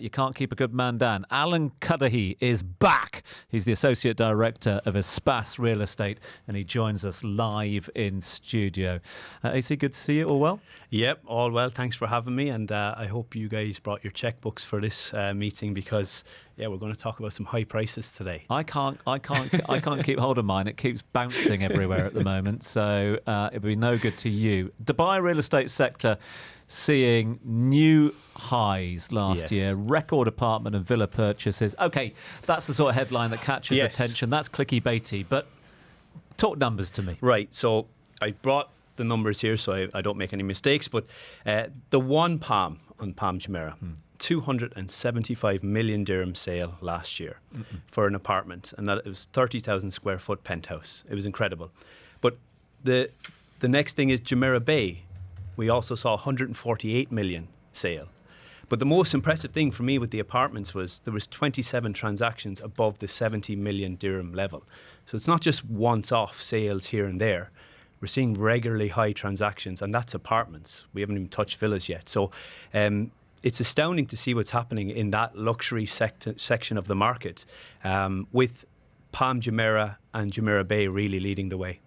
You can't keep a good man down. Alan Cuddihy is back. He's the Associate Director of Espace Real Estate, and he joins us live in studio. AC, good to see you. All well? Yep, all well. Thanks for having me, and I hope you guys brought your checkbooks for this meeting because, yeah, we're going to talk about some high prices today. I can't keep hold of mine. It keeps bouncing everywhere at the moment, so it'll be no good to you. Dubai real estate sector seeing new highs last year, record apartment and villa purchases. Okay, that's the sort of headline that catches attention. That's clicky-baity, but talk numbers to me. Right, so I brought the numbers here so I don't make any mistakes, but the one Palm on Palm Jumeirah, 275 million dirham sale last year for an apartment, and that it was 30,000 square foot penthouse. It was incredible. But the next thing is Jumeirah Bay. We also saw 148 million sale. But the most impressive thing for me with the apartments was there was 27 transactions above the 70 million dirham level. So it's not just once-off sales here and there. We're seeing regularly high transactions, and that's apartments. We haven't even touched villas yet. So it's astounding to see what's happening in that luxury section of the market, with Palm Jumeirah and Jumeirah Bay really leading the way.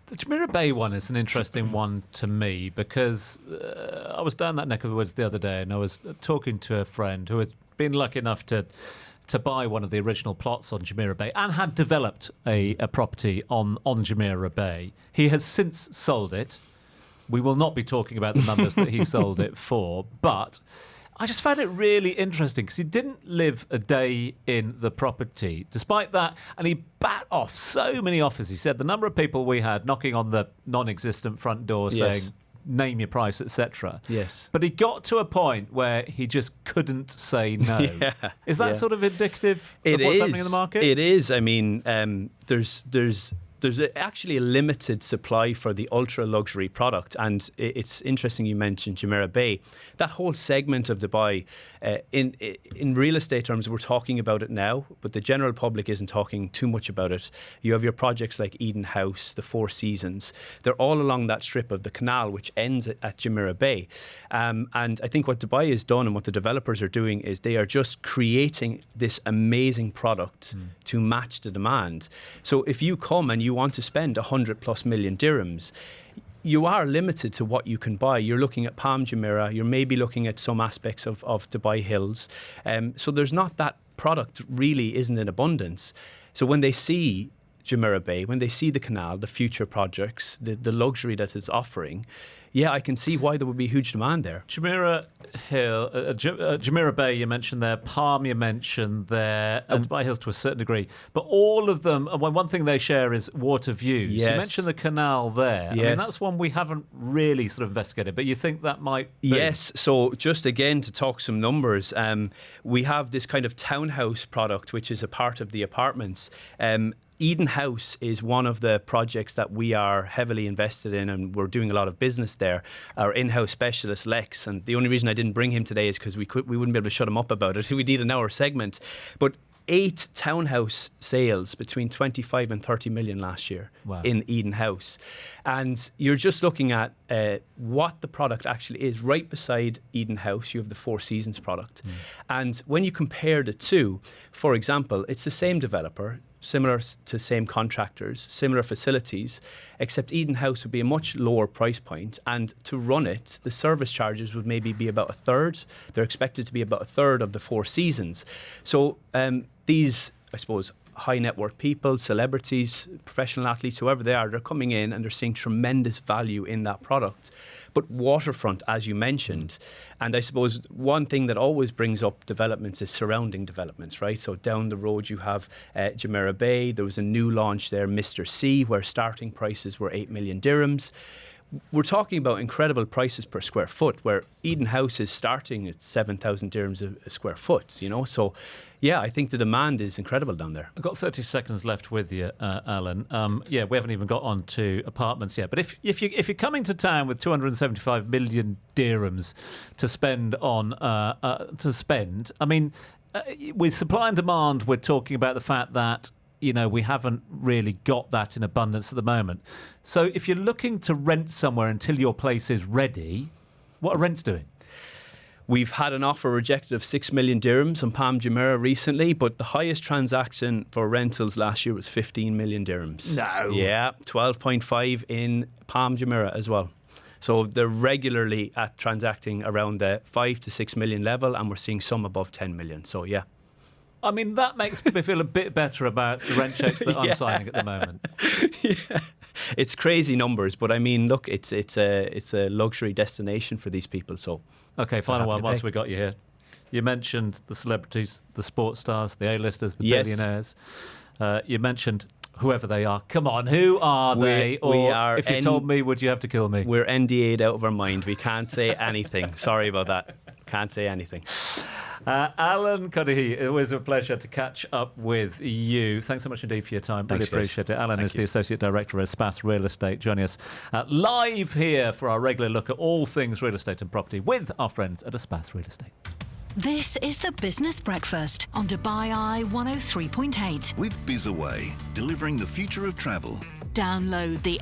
The Jumeirah Bay one is an interesting one to me because I was down that neck of the woods the other day and I was talking to a friend who had been lucky enough to buy one of the original plots on Jumeirah Bay and had developed a property on Jumeirah Bay. He has since sold it. We will not be talking about the numbers that he sold it for, but I just found it really interesting because he didn't live a day in the property. Despite that, and he bat off so many offers. He said the number of people we had knocking on the non-existent front door saying, name your price, etc. Yes. But he got to a point where he just couldn't say no. Is that sort of indicative of what's happening in the market? It is. I mean, there's actually a limited supply for the ultra luxury product, and it's interesting you mentioned Jumeirah Bay. That whole segment of Dubai, in real estate terms, we're talking about it now, but the general public isn't talking too much about it. You have your projects like Eden House, the Four Seasons. They're all along that strip of the canal, which ends at Jumeirah Bay. And I think what Dubai has done and what the developers are doing is they are just creating this amazing product to match the demand. So if you come and you want to spend 100 plus million dirhams, you are limited to what you can buy. You're looking at Palm Jumeirah, you're maybe looking at some aspects of Dubai Hills. So there's not that product really isn't in abundance. So when they see Jumeirah Bay, when they see the canal, the future projects, the luxury that it's offering, I can see why there would be huge demand there. Jumeirah Hill, Jumeirah Bay you mentioned there, Palm you mentioned there, and Dubai Hills to a certain degree. But all of them, one thing they share is water views. Yes. You mentioned the canal there. I mean, that's one we haven't really sort of investigated, but you think that might be? Yes, so just again to talk some numbers, we have this kind of townhouse product which is a part of the apartments. Eden House is one of the projects that we are heavily invested in, and we're doing a lot of business there. Our in-house specialist, Lex, and the only reason I didn't bring him today is because we wouldn't be able to shut him up about it. We need an hour segment. But 8 townhouse sales between 25 and 30 million last year in Eden House. And you're just looking at what the product actually is. Right beside Eden House, you have the Four Seasons product. And when you compare the two, for example, it's the same developer, similar to same contractors, similar facilities, except Eden House would be a much lower price point, and to run it, the service charges would maybe be about a third. They're expected to be about a third of the Four Seasons. So these, I suppose, high net worth people, celebrities, professional athletes, whoever they are, they're coming in and they're seeing tremendous value in that product. But waterfront, as you mentioned, and I suppose one thing that always brings up developments is surrounding developments, right? So down the road you have Jumeirah Bay. There was a new launch there, Mr. C, where starting prices were 8 million dirhams. We're talking about incredible prices per square foot, where Eden House is starting at 7,000 dirhams a square foot, you know? So, I think the demand is incredible down there. I've got 30 seconds left with you, Alan. We haven't even got on to apartments yet. But if you're coming to town with 275 million dirhams to spend I mean, with supply and demand, we're talking about the fact that we haven't really got that in abundance at the moment. So if you're looking to rent somewhere until your place is ready, what are rents doing? We've had an offer rejected of 6 million dirhams on Palm Jumeirah recently, but the highest transaction for rentals last year was 15 million dirhams. No. Yeah, 12.5 in Palm Jumeirah as well. So they're regularly at transacting around the 5 to 6 million level, and we're seeing some above 10 million. So yeah. I mean, that makes me feel a bit better about the rent checks that I'm signing at the moment. Yeah. It's crazy numbers, but I mean, look, it's a luxury destination for these people. So, okay, final one. to Whilst pay. we got you here, you mentioned the celebrities, the sports stars, the A-listers, the Yes. billionaires. You mentioned whoever they are. Come on, who are they? Or we are if you told me, would you have to kill me? We're NDA'd out of our mind. We can't say anything. Sorry about that. Can't say anything. Alan Cuddihy, it was a pleasure to catch up with you. Thanks so much indeed for your time. Thanks, Really appreciate it. Alan Thank is you. the Associate Director at Spass Real Estate, joining us live here for our regular look at all things real estate and property with our friends at Spass Real Estate. This is the Business Breakfast on Dubai Eye 103.8. With BizAway, delivering the future of travel. Download the